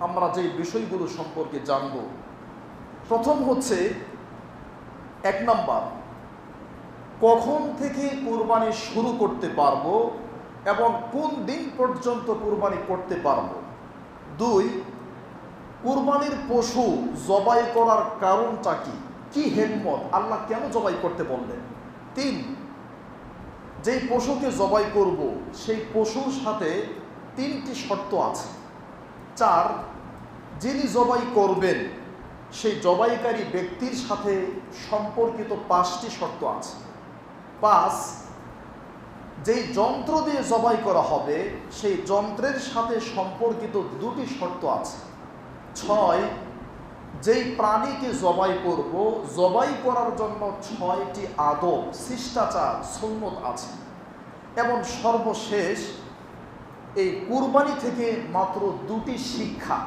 আমরা যে বিষয়গুলো সম্পর্কে জানব, প্রথম হচ্ছে 1 নাম্বার, কখন থেকে কুরবানি শুরু করতে পারবো এবং কোন দিন পর্যন্ত কুরবানি করতে পারবো। 2, কুরবানির পশু জবাই করার কারণটা কি হিকমত, আল্লাহ কেন জবাই করতে বললেন। 3, যেই পশুকে জবাই করব সেই পশুর সাথে 3টি শর্ত আছে। 4, যিনি জবাই করবেন সেই জবাইকারী ব্যক্তির সাথে সম্পর্কিত 5টি শর্ত আছে। 5, যেই যন্ত্র দিয়ে জবাই করা হবে সেই যন্ত্রের সাথে সম্পর্কিত 2টি শর্ত আছে। 6, যেই প্রাণীকে জবাই করব জবাই করার জন্য 6টি আদব, শিষ্টাচার, সুন্নত আছে। এবং সর্বশেষ, এই কুরবানি থেকে মাত্র 2টি শিক্ষা।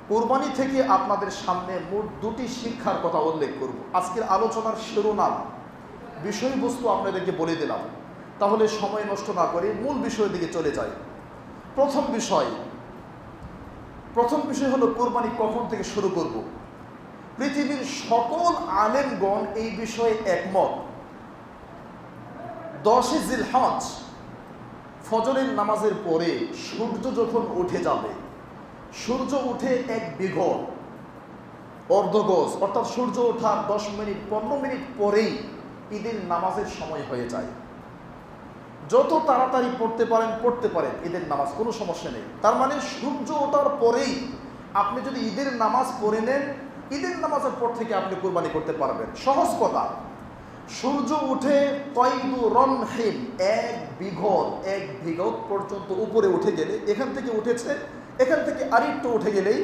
কুরবানি থেকে আপনাদের সামনে মোট 2টি শিক্ষার কথা উল্লেখ করব। আজকের আলোচনার শিরোনাম, বিষয়বস্তু আপনাদেরকে বলে দিলাম, তাহলে সময় নষ্ট না করে মূল বিষয়ের দিকে চলে যাই। প্রথম বিষয় হলো কুরবানি কখন থেকে শুরু করব। পৃথিবীর সকল আলেমগণ এই বিষয়ে একমত। 10 জিলহজ ফজরের নামাজের পরে সূর্য যখন উঠে যাবে, সূর্য উঠে 1 বিঘত অর্ধগজ, অর্থাৎ সূর্য ওঠার 10 মিনিট 15 মিনিট পরেই ঈদের নামাজের সময় হয়ে যায়। যত তাড়াতাড়ি পড়তে পারেন ঈদের নামাজ, কোনো সমস্যা নেই। তার মানে সূর্য ওঠার পরেই আপনি যদি ঈদের নামাজ পড়ে নেন, ঈদের নামাজের পর থেকে আপনি কুরবানি করতে পারবেন। সহজ কথা, সূর্য উঠে কয়দু রমহিম 1 বিঘত পর্যন্ত উপরে উঠে গেলে, এখান থেকে উঠেছে, এখান থেকে আরেকটু উঠে গেলেই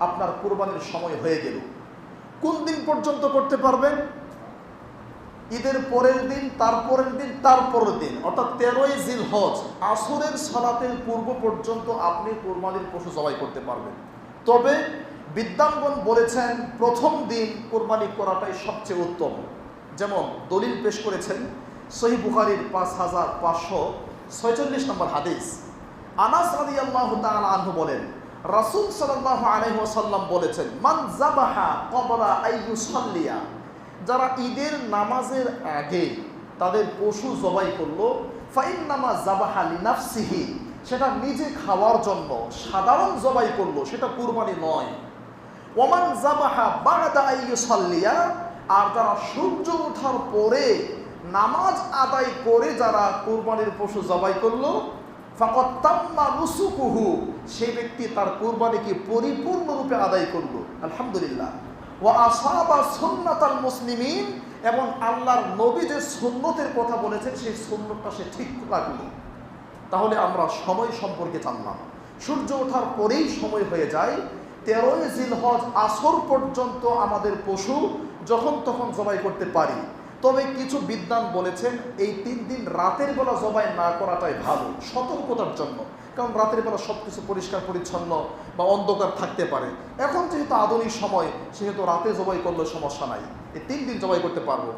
আপনার কুরবানির সময় হয়ে গেল। কোন দিন পর্যন্ত করতে পারবেন? ঈদের পরের দিন, তারপরের দিন, তারপরের দিন, অর্থাৎ 13 জিলহজ আসরের সালাতের পূর্ব পর্যন্ত আপনি কুরবানির পশু জবাই করতে পারবেন। তবে বিদ্বানগণ বলেছেন প্রথম দিন কুরবানি করাটাই সবচেয়ে উত্তম। যেমন দলিল পেশ করেছেন সহিহ বুখারীর 5546 নম্বর হাদিস। আনাস রাদিয়াল্লাহু তাআলা আনহু বলেন, রাসূল সাল্লাল্লাহু আলাইহি ওয়াসাল্লাম বলেছেন, মান যাবাহা ক্বাবলা আইয়ুসাল্লিয়া, যারা ঈদের নামাজের আগে তাদের পশু জবাই করলো, ফাইন্নামা যাবাহা লিনাফসিহি, সেটা নিজে খাওয়ার জন্য সাধারণ জবাই করলো, সেটা কুরবানি নয়। ওমান যাবাহা বা'দা আইয়ুসাল্লিয়া, আর যারা সূর্য ওঠার পরে নামাজ আদায় করে যারা কুরবানির পশু জবাই করলো, ফাকাদ তাম্মা নুসুকুহু, সেই ব্যক্তি তার কুরবানিকে পরিপূর্ণরূপে আদায় করলো। আলহামদুলিল্লাহ। ওয়া আসাবা সুন্নাতাল মুসলিমিন, এবং আল্লাহর নবী যে সুন্নতের কথা বলেছেন সেই সুন্নতটা সে ঠিক রাখলো। তাহলে আমরা সময় সম্পর্কে জানলাম। সূর্য ওঠার পরেই সময় হয়ে যায়। 13 জিলহজ আসর পর্যন্ত আমাদের পশু যখন তখন জবাই করতে পারি। তবে কিছু বিদ্বান বলেছেন এই 3 দিন রাতের বেলা জবাই না করাটাই ভালো, সতর্কতার জন্য। কারণ রাতের বেলা সব কিছু পরিষ্কার পরিচ্ছন্ন বা অন্ধকার থাকতে পারে। এখন যেহেতু আধুনিক সময়, সেহেতু রাতে জবাই করলে সমস্যা নাই, এই 3 দিন জবাই করতে পারবো।